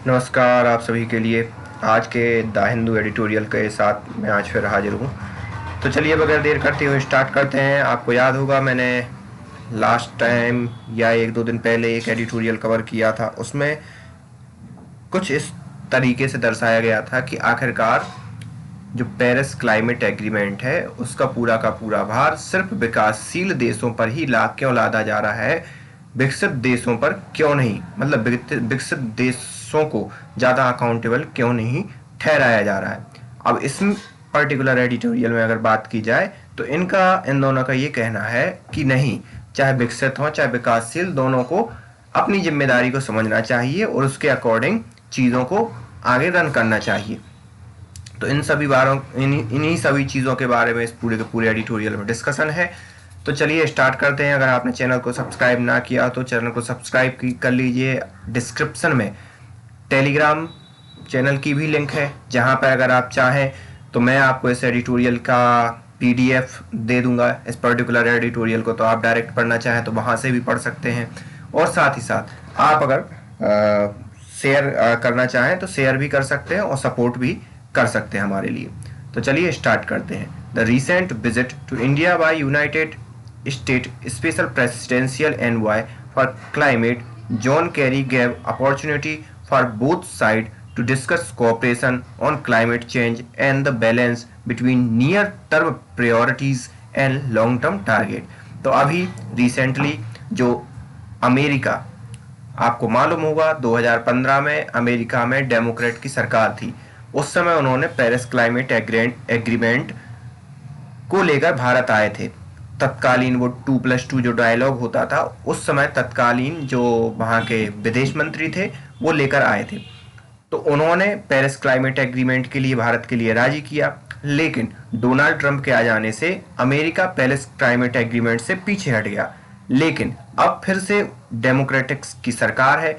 नमस्कार आप सभी के लिए। आज के द हिंदू एडिटोरियल के साथ मैं आज फिर हाजिर हूँ। तो चलिए बगैर देर करते हुए स्टार्ट करते हैं। आपको याद होगा मैंने लास्ट टाइम या एक दो दिन पहले एक एडिटोरियल कवर किया था। उसमें कुछ इस तरीके से दर्शाया गया था कि आखिरकार जो पेरिस क्लाइमेट एग्रीमेंट है उसका पूरा का पूरा भार सिर्फ विकासशील देशों पर ही क्यों लादा जा रहा है, विकसित देशों पर क्यों नहीं, मतलब विकसित देशों को ज़्यादा अकाउंटेबल क्यों नहीं ठहराया जा रहा है। अब इस पर्टिकुलर एडिटोरियल में अगर बात की जाए तो इन दोनों का ये कहना है कि नहीं, चाहे विकसित हो चाहे विकासशील, दोनों को अपनी जिम्मेदारी को समझना चाहिए और उसके अकॉर्डिंग चीज़ों को आगे रन करना चाहिए। तो इन्हीं सभी चीज़ों के बारे में इस पूरे के पूरे एडिटोरियल में डिस्कशन है। तो चलिए स्टार्ट करते हैं। अगर आपने चैनल को सब्सक्राइब ना किया तो चैनल को सब्सक्राइब कर लीजिए। डिस्क्रिप्शन में टेलीग्राम चैनल की भी लिंक है, जहां पर अगर आप चाहें तो मैं आपको इस एडिटोरियल का पीडीएफ दे दूंगा। इस पर्टिकुलर एडिटोरियल को तो आप डायरेक्ट पढ़ना चाहें तो वहां से भी पढ़ सकते हैं, और साथ ही साथ आप अगर शेयर करना चाहें तो शेयर भी कर सकते हैं और सपोर्ट भी कर सकते हैं हमारे लिए। तो चलिए स्टार्ट करते हैं। The recent visit to India by United State special presidential envoy for climate John Kerry gave opportunity for both sides to discuss cooperation on climate change and the balance between near-term priorities and long-term target। तो अभी recently जो America, आपको मालूम होगा 2015 में America में Democrat की सरकार थी। उस समय उन्होंने पेरिस क्लाइमेट एग्रीमेंट को लेकर भारत आए थे। तत्कालीन वो 2+2 जो डायलॉग होता था, उस समय तत्कालीन जो वहाँ के विदेश मंत्री थे वो लेकर आए थे। तो उन्होंने पेरिस क्लाइमेट एग्रीमेंट के लिए भारत के लिए राजी किया, लेकिन डोनाल्ड ट्रंप के आ जाने से अमेरिका पेरिस क्लाइमेट एग्रीमेंट से पीछे हट गया। लेकिन अब फिर से डेमोक्रेटिक्स की सरकार है,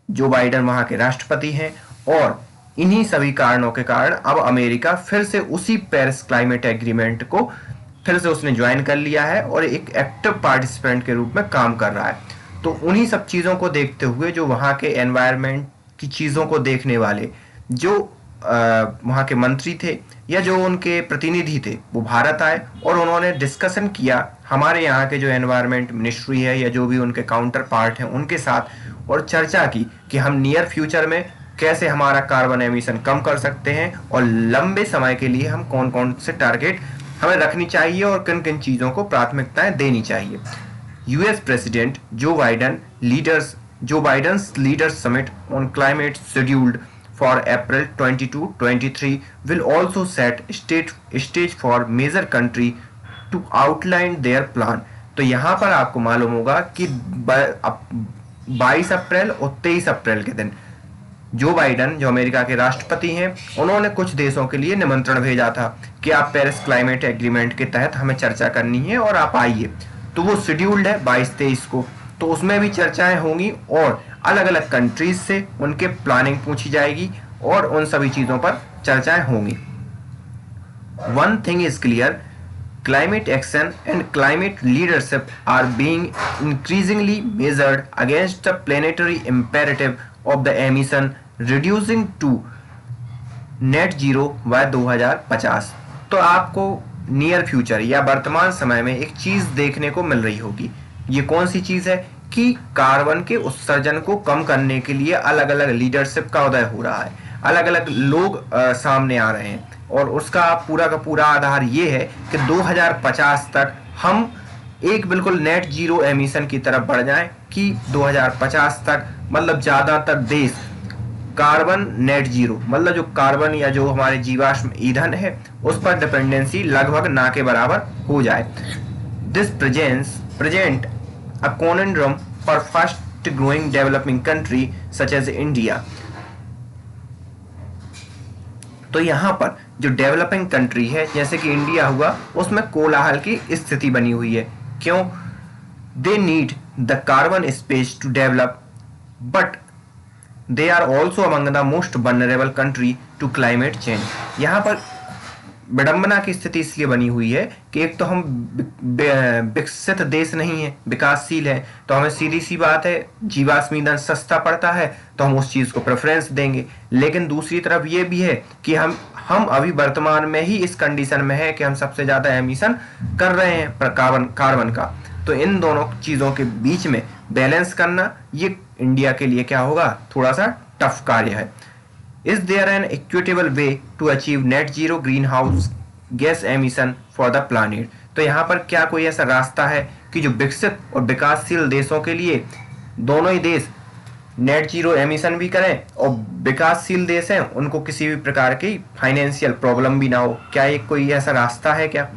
जो बाइडेन वहाँ के राष्ट्रपति हैं, और इन्हीं सभी कारणों के कारण अब अमेरिका फिर से उसी पेरिस क्लाइमेट एग्रीमेंट को फिर से उसने ज्वाइन कर लिया है और एक एक्टिव पार्टिसिपेंट के रूप में काम कर रहा है। तो उन्हीं सब चीज़ों को देखते हुए जो वहाँ के एनवायरनमेंट की चीज़ों को देखने वाले जो वहाँ के मंत्री थे या जो उनके प्रतिनिधि थे वो भारत आए और उन्होंने डिस्कशन किया हमारे यहाँ के जो एनवायरनमेंट मिनिस्ट्री है या जो भी उनके काउंटर पार्ट हैं उनके साथ, और चर्चा की कि हम नियर फ्यूचर में कैसे हमारा कार्बन एमिशन कम कर सकते हैं और लंबे समय के लिए हम कौन कौन से टारगेट हमें रखनी चाहिए और किन किन चीज़ों को प्राथमिकताएं देनी चाहिए। US president Joe Biden's leaders summit on climate scheduled for April 22-23 will also set stage for major country to outline their plan. तो यहाँ पर आपको मालूम होगा कि 22 अप्रैल और 23 अप्रैल के दिन जो बाइडेन, जो अमेरिका के राष्ट्रपति हैं, उन्होंने कुछ देशों के लिए निमंत्रण भेजा था कि आप पेरिस क्लाइमेट एग्रीमेंट के तहत हमें चर्चा करनी है और आप आइए। तो वो शेड्यूल्ड है 22-23 को, तो उसमें भी चर्चाएं होंगी और अलग अलग कंट्रीज से उनके प्लानिंग पूछी जाएगी और उन सभी चीज़ों पर चर्चाएं होंगी। One thing is clear, climate action and climate leadership are being increasingly measured against the planetary imperative of the emission reducing to net zero by 2050। तो आपको नियर फ्यूचर या वर्तमान समय में एक चीज देखने को मिल रही होगी। ये कौन सी चीज है कि कार्बन के उत्सर्जन को कम करने के लिए अलग अलग लीडरशिप का उदय हो रहा है, अलग अलग लोग सामने आ रहे हैं, और उसका पूरा का पूरा आधार ये है कि 2050 तक हम एक बिल्कुल नेट जीरो एमिशन की तरफ बढ़ जाएं, कि 2050 तक मतलब ज़्यादातर देश कार्बन नेट जीरो, मतलब जो कार्बन या जो हमारे जीवाश्म ईंधन है उस पर डिपेंडेंसी लगभग ना के बराबर हो जाए। This present a conundrum for fast growing developing country such as India. तो यहाँ पर जो डेवलपिंग कंट्री है जैसे कि इंडिया हुआ, उसमें कोलाहल की स्थिति बनी हुई है। क्यों? They need the carbon space to develop, but they are also among the most vulnerable country to climate change. यहाँ पर विडंबना की स्थिति इसलिए बनी हुई है कि एक तो हम विकसित देश नहीं है, विकासशील है, तो हमें सीधी सी बात है जीवाश्म ईंधन सस्ता पड़ता है तो हम उस चीज को प्रेफरेंस देंगे। लेकिन दूसरी तरफ ये भी है कि हम अभी वर्तमान में ही इस कंडीशन में है कि हम सबसे ज्यादा एमिशन कर रहे हैं कार्बन का। तो इन दोनों चीजों के बीच में बैलेंस करना ये इंडिया के लिए क्या होगा, थोड़ा सा टफ कार्य है। Is there an equitable way to achieve net zero greenhouse gas emission for the planet? तो यहाँ पर क्या कोई ऐसा रास्ता है कि जो विकसित और विकासशील देशों के लिए, दोनों ही देश नेट जीरो एमिशन भी करें और विकासशील देश हैं उनको किसी भी प्रकार की फाइनेंशियल प्रॉब्लम भी ना हो? क्या एक कोई ऐसा रास्ता है क्या?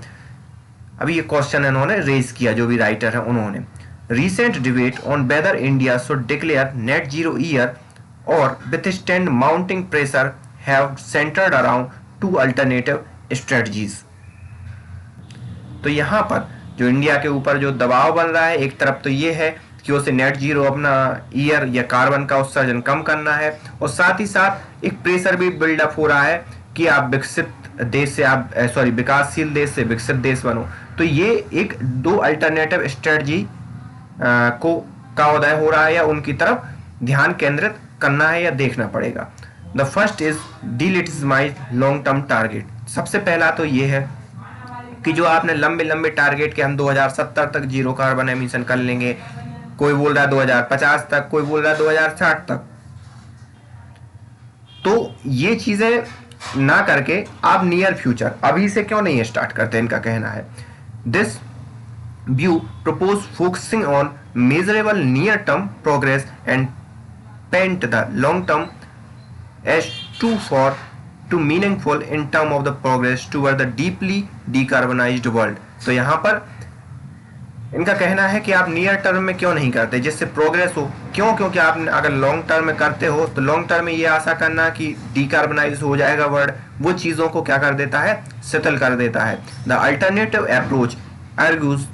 अभी ये क्वेश्चन इन्होंने रेज किया, जो भी राइटर है उन्होंने। Recent debate on whether India should declare net zero year or withstand mounting pressure have centered around two alternative strategies। तो यहाँ पर जो इंडिया के ऊपर जो दबाव बन रहा है, एक तरफ तो ये है कि उसे नेट जीरो अपना ईयर या कार्बन का उत्सर्जन कम करना है, और साथ ही साथ एक प्रेशर भी बिल्डअप हो रहा है कि आप विकसित देश से विकासशील देश से विकसित देश बनो। तो ये एक दो अल्टरनेटिव स्ट्रेटजी का उदय हो रहा है या उनकी तरफ ध्यान केंद्रित करना है या देखना पड़ेगा। The first is delegitimize long term target. सबसे पहला तो ये है कि जो आपने लंबे लंबे टारगेट के हम 2070 तक जीरो कार्बन एमिशन कर लेंगे, कोई बोल रहा है 2050 तक, कोई बोल रहा है 2060 तक, तो ये चीजें ना करके आप नियर फ्यूचर अभी से क्यों नहीं स्टार्ट करते, इनका कहना है। This view propose focusing on measurable near term progress and paint the long term as too meaningful in term of the progress toward the deeply decarbonized world। तो यहाँ पर इनका कहना है कि आप नियर टर्म में क्यों नहीं करते जिससे प्रोग्रेस हो। क्यों? क्योंकि आप अगर लॉन्ग टर्म में करते हो तो लॉन्ग टर्म में ये आशा करना कि डिकार्बनाइज हो जाएगा वर्ल्ड, वो चीजों को क्या कर देता है, सेटल कर देता है। The alternative approach argues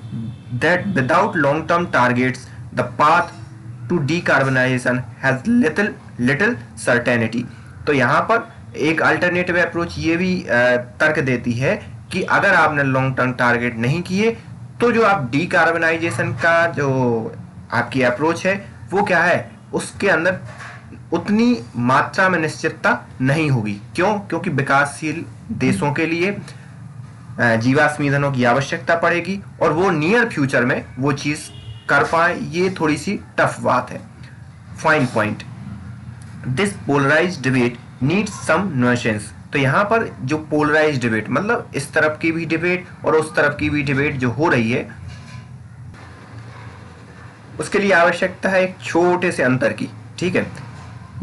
that without long term targets the path to decarbonisation has little certainty. तो यहाँ पर एक अल्टरनेटिव अप्रोच ये भी तर्क देती है कि अगर आपने लॉन्ग टर्म टारगेट नहीं किए तो जो आप डीकार्बनाइजेशन का जो आपकी अप्रोच है वो क्या है, उसके अंदर उतनी मात्रा में निश्चितता नहीं होगी। क्यों? क्योंकि विकासशील देशों के लिए जीवाश्म ईंधनों की आवश्यकता पड़ेगी और वो नियर फ्यूचर में वो चीज कर पाए, ये थोड़ी सी टफ बात है। Fine point, this polarised debate needs some nuances. तो यहाँ पर जो पोलराइज्ड डिबेट मतलब इस तरफ की भी डिबेट और उस तरफ की भी डिबेट जो हो रही है, उसके लिए आवश्यकता है एक छोटे से अंतर की। ठीक है,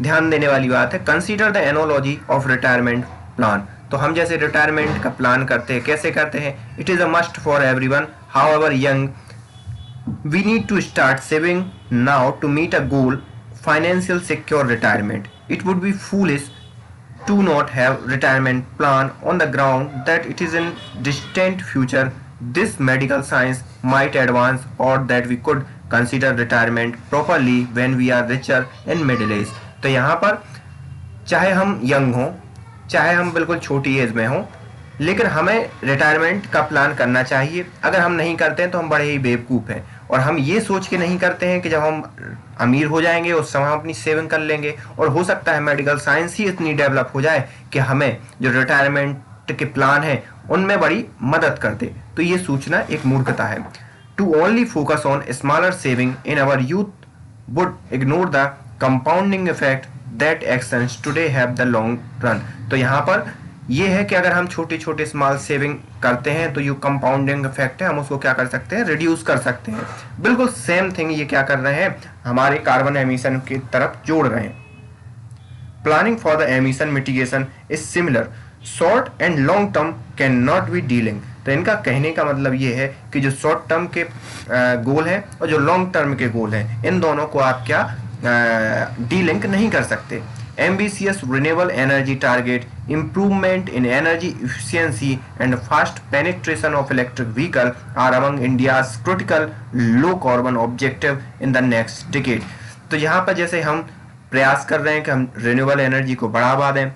ध्यान देने वाली बात है। Consider the analogy of retirement plan. तो हम जैसे रिटायरमेंट का प्लान करते हैं, कैसे करते हैं? It is a must for everyone however young. We need to start saving now to meet a goal, financial secure retirement. It would be foolish to not have retirement plan on the ground that it is in distant future this medical science might advance or that we could consider retirement properly when we are richer in middle age। तो यहाँ पर चाहे हम young हों, चाहे हम बिल्कुल छोटी एज में हों, लेकिन हमें रिटायरमेंट का प्लान करना चाहिए। अगर हम नहीं करते हैं तो हम बड़े ही बेवकूफ़ हैं, और हम ये सोच के नहीं करते हैं कि जब हम अमीर हो जाएंगे उस समय हम अपनी सेविंग कर लेंगे, और हो सकता है मेडिकल साइंस ही इतनी डेवलप हो जाए कि हमें जो रिटायरमेंट के प्लान हैं उनमें बड़ी मदद कर दे। तो ये सोचना एक मूर्खता है। To only focus on smaller saving in our youth would ignore the compounding effect that actions today have the long run. तो यहाँ पर ये है कि अगर हम छोटे छोटे स्मॉल सेविंग करते हैं तो ये कंपाउंडिंग इफेक्ट है, हम उसको क्या कर सकते हैं, रिड्यूस कर सकते हैं। बिल्कुल सेम थिंग ये क्या कर रहे हैं, हमारे कार्बन एमिशन की तरफ जोड़ रहे हैं। Planning for the emission mitigation is similar, short and long term can not be dealing. तो इनका कहने का मतलब ये है कि जो शॉर्ट टर्म के गोल हैं और जो लॉन्ग टर्म के गोल हैं, इन दोनों को आप क्या डीलिंक नहीं कर सकते। Ambitious renewable energy target, improvement in energy efficiency and fast penetration of electric vehicle are among India's critical low carbon objective in the next decade। तो यहाँ पर जैसे हम प्रयास कर रहे हैं कि हम रिन्यूएबल एनर्जी को बढ़ावा दें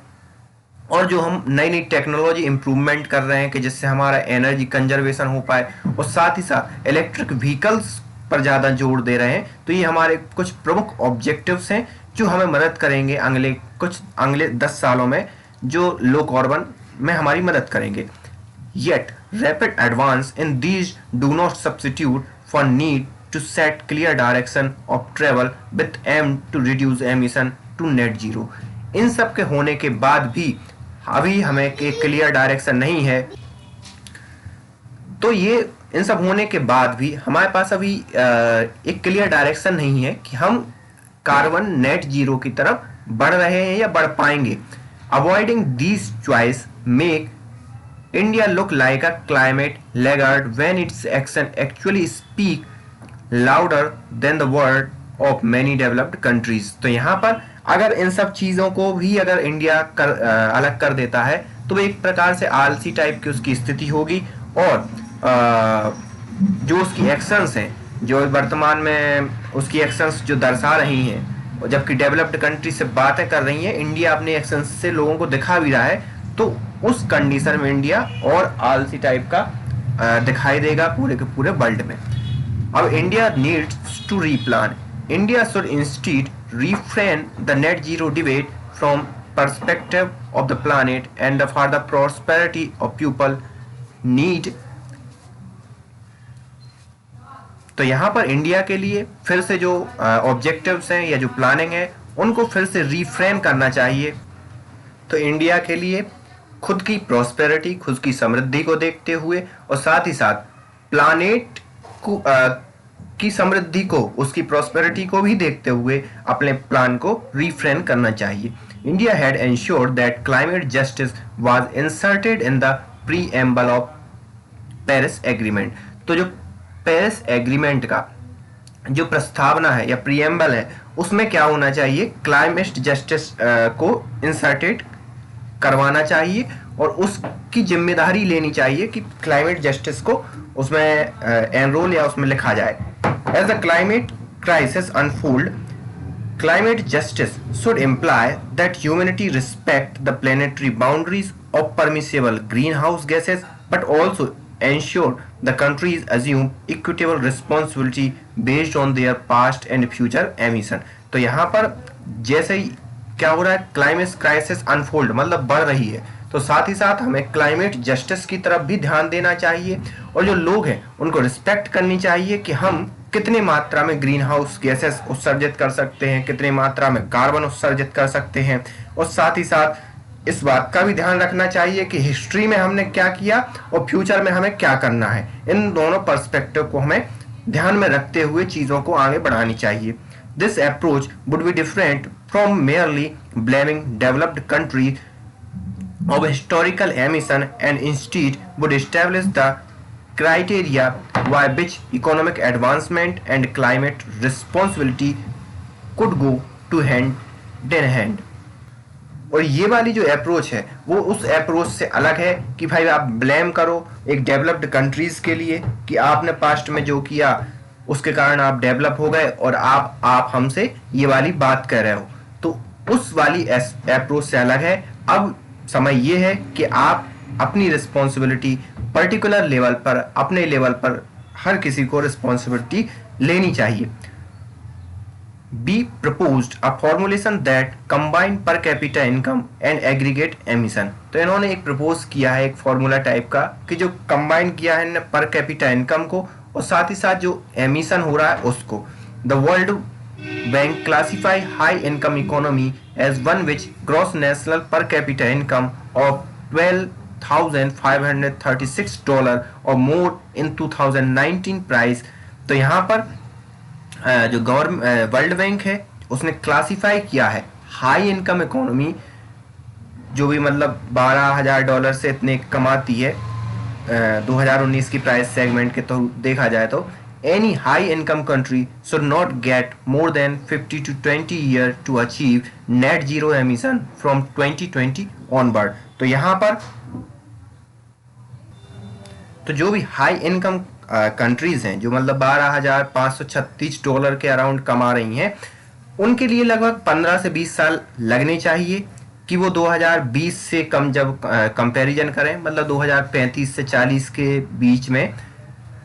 और जो हम नई नई टेक्नोलॉजी इम्प्रूवमेंट कर रहे हैं कि जिससे हमारा एनर्जी कंजर्वेशन हो पाए, और साथ ही साथ इलेक्ट्रिक व्हीकल्स पर ज़्यादा जोर दे रहे हैं। तो ये हमारे कुछ प्रमुख ऑब्जेक्टिव्स हैं जो हमें मदद करेंगे अगले 10 सालों में, जो लो कार्बन में हमारी मदद करेंगे। Yet, rapid advance in these do not substitute for need to set clear direction of travel with aim to reduce emission to net zero। इन सब के होने के बाद भी अभी हमें एक क्लियर डायरेक्शन नहीं है। तो ये इन सब होने के बाद भी हमारे पास अभी एक क्लियर डायरेक्शन नहीं है कि हम कार्बन नेट जीरो की तरफ बढ़ रहे हैं या बढ़ पाएंगे। Avoiding this choice make India look like a climate laggard when its action actually speak louder than the word of many developed countries। तो यहाँ पर अगर इन सब चीज़ों को भी अगर इंडिया अलग कर देता है तो एक प्रकार से आलसी टाइप की उसकी स्थिति होगी, और जो उसकी एक्शंस हैं, जो वर्तमान में उसकी एक्शंस जो दर्शा रही हैं, और जबकि डेवलप्ड कंट्री से बातें कर रही हैं, इंडिया अपने एक्शंस से लोगों को दिखा भी रहा है, तो उस कंडीशन में इंडिया और आलसी टाइप का दिखाई देगा पूरे के पूरे वर्ल्ड में। अब India needs to replan. India should instead refrain the net zero debate from perspective of the planet and for the prosperity of people need। तो यहाँ पर इंडिया के लिए फिर से जो ऑब्जेक्टिव्स हैं या जो प्लानिंग है उनको फिर से रीफ्रेम करना चाहिए। तो इंडिया के लिए खुद की प्रॉस्पेरिटी, खुद की समृद्धि को देखते हुए और साथ ही साथ प्लानेट को की समृद्धि को, उसकी प्रॉस्पेरिटी को भी देखते हुए अपने प्लान को रीफ्रेम करना चाहिए। India had ensured that climate justice was inserted in the preamble of Paris agreement. तो जो पेरिस एग्रीमेंट का जो प्रस्तावना है या प्रीएम्बल है उसमें क्या होना चाहिए, क्लाइमेट जस्टिस को इंसर्टेड करवाना चाहिए और उसकी जिम्मेदारी लेनी चाहिए कि क्लाइमेट जस्टिस को उसमें एनरोल या उसमें लिखा जाए। As the climate crisis unfold, climate justice should imply that humanity respect the planetary boundaries of permissible greenhouse gases, but also ensure the countries assume equitable responsibility based on their past and future emission। तो यहाँ पर जैसे ही क्या हो रहा है, climate crisis unfold मतलब बढ़ रही है, तो साथ ही साथ हमें क्लाइमेट जस्टिस की तरफ भी ध्यान देना चाहिए और जो लोग हैं उनको रिस्पेक्ट करनी चाहिए कि हम कितनी मात्रा में ग्रीन हाउस गैसेस उत्सर्जित कर सकते हैं, कितनी मात्रा में कार्बन उत्सर्जित कर सकते हैं, और साथ ही साथ इस बात का भी ध्यान रखना चाहिए कि हिस्ट्री में हमने क्या किया और फ्यूचर में हमें क्या करना है। इन दोनों पर्सपेक्टिव को हमें ध्यान में रखते हुए चीज़ों को आगे बढ़ानी चाहिए। This approach would be different from merely blaming developed countries of historical emission and instead would establish the criteria by which economic advancement and climate responsibility could go to hand in hand। और ये वाली जो approach है वो उस approach से अलग है कि भाई आप ब्लेम करो एक डेवलप्ड कंट्रीज के लिए कि आपने पास्ट में जो किया उसके कारण आप डेवलप हो गए और आप हमसे ये वाली बात कर रहे हो। तो उस वाली अप्रोच से अलग है। अब समय ये है कि आप अपनी रिस्पॉन्सिबिलिटी पर्टिकुलर लेवल पर, अपने लेवल पर हर किसी को रिस्पॉन्सिबिलिटी लेनी चाहिए। Be proposed a formulation that combine per capita income and aggregate emission. तो इन्होंने एक प्रपोज किया है एक फॉर्मूला टाइप का कि जो कंबाइन किया है पर कैपिटा इनकम को और साथ ही साथ जो एमिशन हो रहा है उसको। The world bank classify high income economy as one which gross national per capita income of $12,536 or more in 2019 price. तो यहाँ पर जो वर्ल्ड बैंक है उसने क्लासिफाई किया है हाई इनकम इकोनॉमी, जो भी मतलब $12,000 से इतने कमाती है 2019 की प्राइस सेगमेंट के तो देखा जाए तो any high income country should not get more than 50 to 20 years to achieve net zero emission from 2020 onward। तो यहाँ पर तो जो भी हाई इनकम कंट्रीज हैं जो मतलब $12,536 के अराउंड कमा रही हैं उनके लिए लगभग 15 से 20 साल लगने चाहिए कि वो 2020 से कम जब कंपैरिजन करें, मतलब 2035 से 40 के बीच में,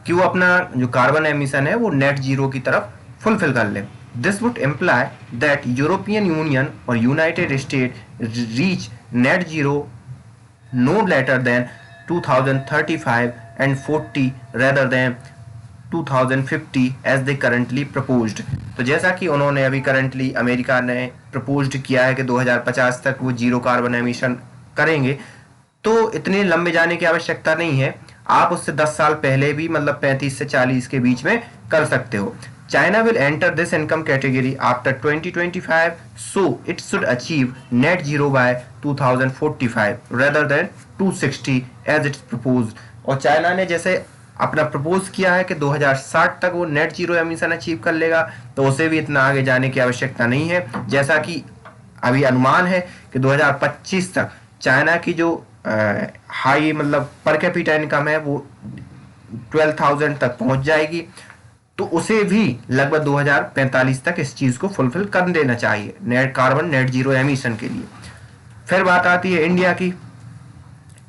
कि वो अपना जो कार्बन एमिशन है वो नेट जीरो की तरफ फुलफिल कर लें। This would imply that European Union और United State reach net zero no later than 2035 and 40 rather than 2050 as they currently proposed। तो जैसा कि उन्होंने अभी करंटली अमेरिका ने प्रपोज्ड किया है कि 2050 तक वो जीरो कार्बन एमिशन करेंगे, तो इतने लंबे जाने की आवश्यकता नहीं है। आप उससे 10 साल पहले भी, मतलब 35 से 40 के बीच में कर सकते हो। China will enter this income category after 2025, so it should achieve net zero by 2045 rather than 260 as it's proposed। और चाइना ने जैसे अपना प्रपोज किया है कि 2060 तक वो नेट जीरो एमिशन अचीव कर लेगा, तो उसे भी इतना आगे जाने की आवश्यकता नहीं है। जैसा कि अभी अनुमान है कि 2025 तक चाइना की जो हाई मतलब पर कैपिटा इनकम है वो 12,000 तक पहुंच जाएगी, तो उसे भी लगभग 2045 तक इस चीज को फुलफिल कर देना चाहिए net carbon net zero emission के लिए। फिर बात आती है इंडिया की।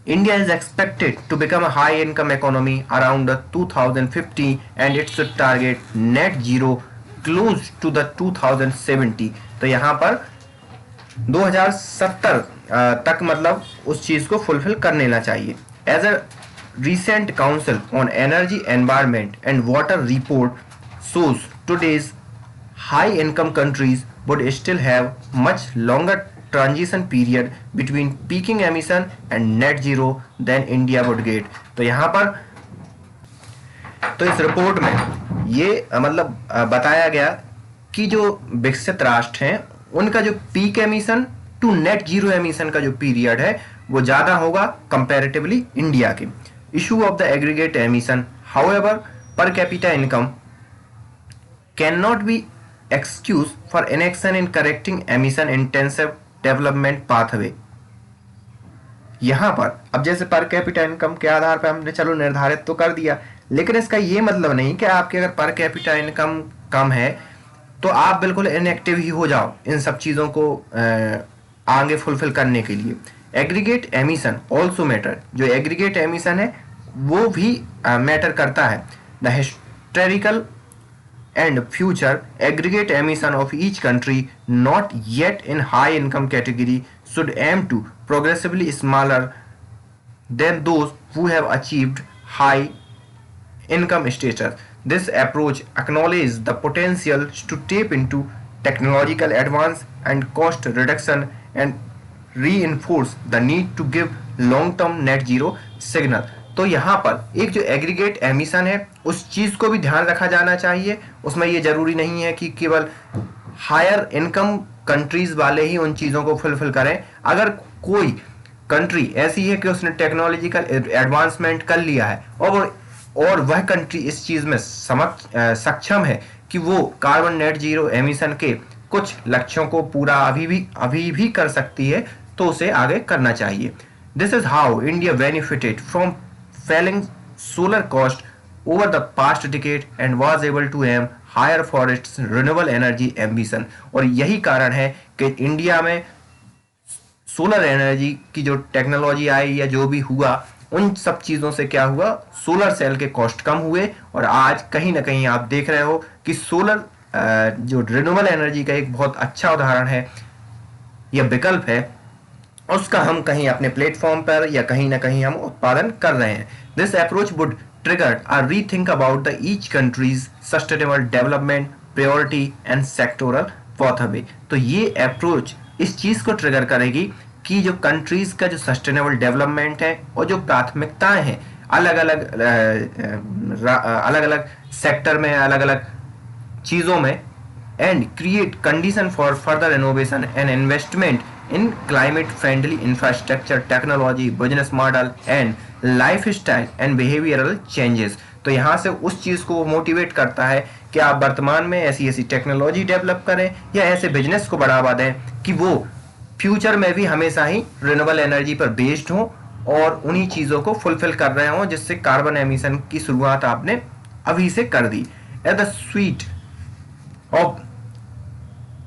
India is expected to become a high income economy around 2050 and it should target net zero close to the 2070। तो यहाँ पर 2070 तक मतलब उस चीज को फुलफिल कर लेना चाहिए। As a recent Council on Energy, Environment and Water report shows today's high-income countries would still have much longer transition period between peaking emission and net zero than India would get। तो यहाँ पर तो इस report में ये मतलब बताया गया कि जो विकसित राष्ट्र हैं उनका जो peak emission to net zero emission का जो पीरियड है वो ज़्यादा होगा कंपैरेटिवली इंडिया के। Issue of the aggregate emission, however, per capita income cannot be excuse for inaction in correcting emission intensive development pathway। यहाँ पर अब जैसे पर कैपिटा इनकम के आधार पर हमने चलो निर्धारित तो कर दिया, लेकिन इसका ये मतलब नहीं कि आपकी अगर पर कैपिटा इनकम कम है तो आप बिल्कुल इनएक्टिव ही हो जाओ इन सब चीज़ों को आगे फुलफिल करने के लिए। एग्रीगेट एमिशन ऑल्सो मैटर, जो एग्रीगेट एमिशन है वो भी मैटर करता है। The historical and future aggregate emission of each country not yet in high income category should aim to progressively smaller than those who have achieved high income status। This approach acknowledges the potential to tap into technological advance and cost reduction and reinforce the need to give long-term net zero signal। तो यहाँ पर एक जो aggregate emission है उस चीज़ को भी ध्यान रखा जाना चाहिए। उसमें ये जरूरी नहीं है कि केवल हायर इनकम कंट्रीज वाले ही उन चीज़ों को फुलफिल करें। अगर कोई कंट्री ऐसी है कि उसने टेक्नोलॉजिकल एडवांसमेंट कर लिया है और वह कंट्री इस चीज़ में सक्षम है कि वो कार्बन नेट जीरो एमिशन के कुछ लक्ष्यों को पूरा अभी भी कर सकती है, तो उसे आगे करना चाहिए। This is how India benefited from falling solar cost over the past decade and was able to aim higher for its renewable energy ambition। और यही कारण है कि इंडिया में सोलर एनर्जी की जो टेक्नोलॉजी आई या जो भी हुआ उन सब चीज़ों से क्या हुआ, सोलर सेल के कॉस्ट कम हुए। और आज कहीं ना कहीं आप देख रहे हो कि सोलर जो रिन्यूएबल एनर्जी का एक बहुत अच्छा उदाहरण है या विकल्प है, उसका हम कहीं अपने प्लेटफॉर्म पर या कहीं ना कहीं हम उत्पादन कर रहे हैं। This approach would trigger a rethink about the each countries sustainable development priority and sectoral pathway. तो ये अप्रोच इस चीज़ को ट्रिगर करेगी कि जो कंट्रीज का जो सस्टेनेबल डेवलपमेंट है और जो प्राथमिकताएं हैं अलग अलग सेक्टर में, अलग अलग चीज़ों में, and create condition for further innovation and investment in climate friendly infrastructure technology business model and life style and behavioural changes. तो यहाँ से उस चीज़ को मोटिवेट करता है कि आप वर्तमान में ऐसी ऐसी टेक्नोलॉजी डेवलप करें या ऐसे बिजनेस को बढ़ावा दें कि वो फ्यूचर में भी हमेशा ही रिन्यूएबल एनर्जी पर बेस्ड हो और उन्हीं चीज़ों को फुलफिल कर रहे हों जिससे कार्बन एमिशन की शुरुआत आपने अभी से कर दी। At the suite of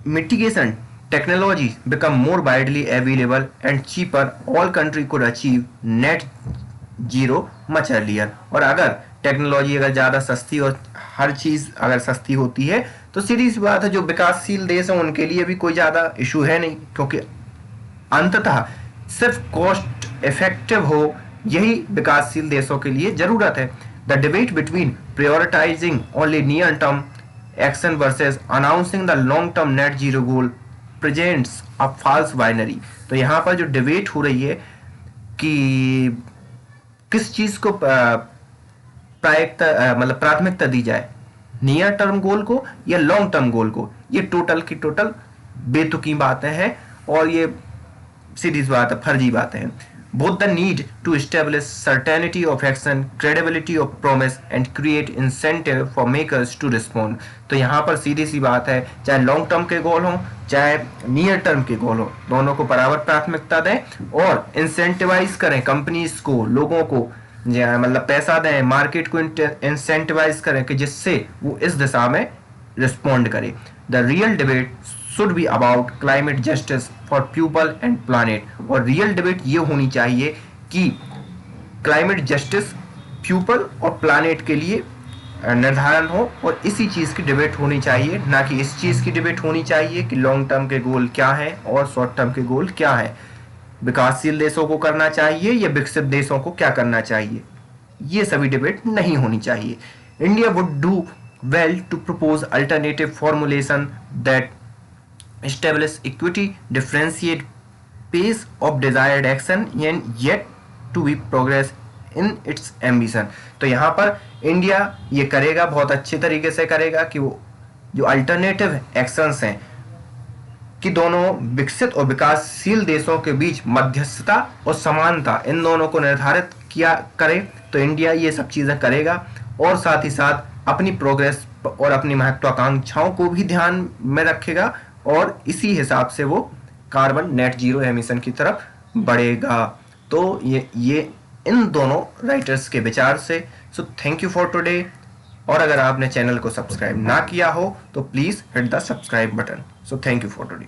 mitigation technology become more widely available and cheaper, all country could achieve net zero much earlier। और अगर टेक्नोलॉजी अगर ज़्यादा सस्ती और हर चीज़ अगर सस्ती होती है तो सीधी सी बात है जो विकासशील देश हैं उनके लिए भी कोई ज़्यादा इशू है नहीं, क्योंकि अंततः सिर्फ कॉस्ट इफेक्टिव हो यही विकासशील देशों के लिए ज़रूरत है। The debate between prioritising only near term action versus announcing the long term net zero goal presents a false binary. तो यहाँ पर जो डिबेट हो रही है कि किस चीज़ को प्राथमिकता दी जाए, नियर टर्म गोल को या लॉन्ग टर्म गोल को, ये टोटल की टोटल बेतुकी बातें हैं और ये सीधी बात है, फर्जी बातें हैं। Both the need to establish certainty of action, credibility of promise and create incentive for makers to respond. तो यहाँ पर सीधी सी बात है, चाहे लॉन्ग टर्म के गोल हों चाहे नियर टर्म के गोल हो, दोनों को बराबर प्राथमिकता दें और इंसेंटिवाइज करें कंपनीज को, लोगों को, मतलब पैसा दें, मार्केट को इंसेंटिवाइज करें कि जिससे वो इस दिशा में रिस्पॉन्ड करे। The real debate should be about climate justice for people and planet. और रियल डिबेट ये होनी चाहिए कि क्लाइमेट जस्टिस पीपल और प्लानेट के लिए निर्धारण हो और इसी चीज़ की डिबेट होनी चाहिए, ना कि इस चीज़ की डिबेट होनी चाहिए कि लॉन्ग टर्म के गोल क्या है और शॉर्ट टर्म के गोल क्या है, विकासशील देशों को करना चाहिए या विकसित देशों को क्या करना चाहिए। ये सभी डिबेट नहीं होनी चाहिए। India would do well to propose alternative formulation that establish equity, differentiate pace of desired action and yet to be progress in its ambition। तो यहाँ पर इंडिया ये करेगा, बहुत अच्छे तरीके से करेगा कि वो जो अल्टरनेटिव एक्शंस हैं कि दोनों विकसित और विकासशील देशों के बीच मध्यस्थता और समानता, इन दोनों को निर्धारित किया करे। तो इंडिया ये सब चीज़ें करेगा और साथ ही साथ अपनी प्रोग्रेस और अपनी महत्वाकांक्षाओं को भी ध्यान में रखेगा और इसी हिसाब से वो कार्बन नेट जीरो एमिशन की तरफ बढ़ेगा। तो ये इन दोनों राइटर्स के विचार से। So thank you for today. और अगर आपने चैनल को सब्सक्राइब ना किया हो तो please hit the subscribe button. So thank you for today.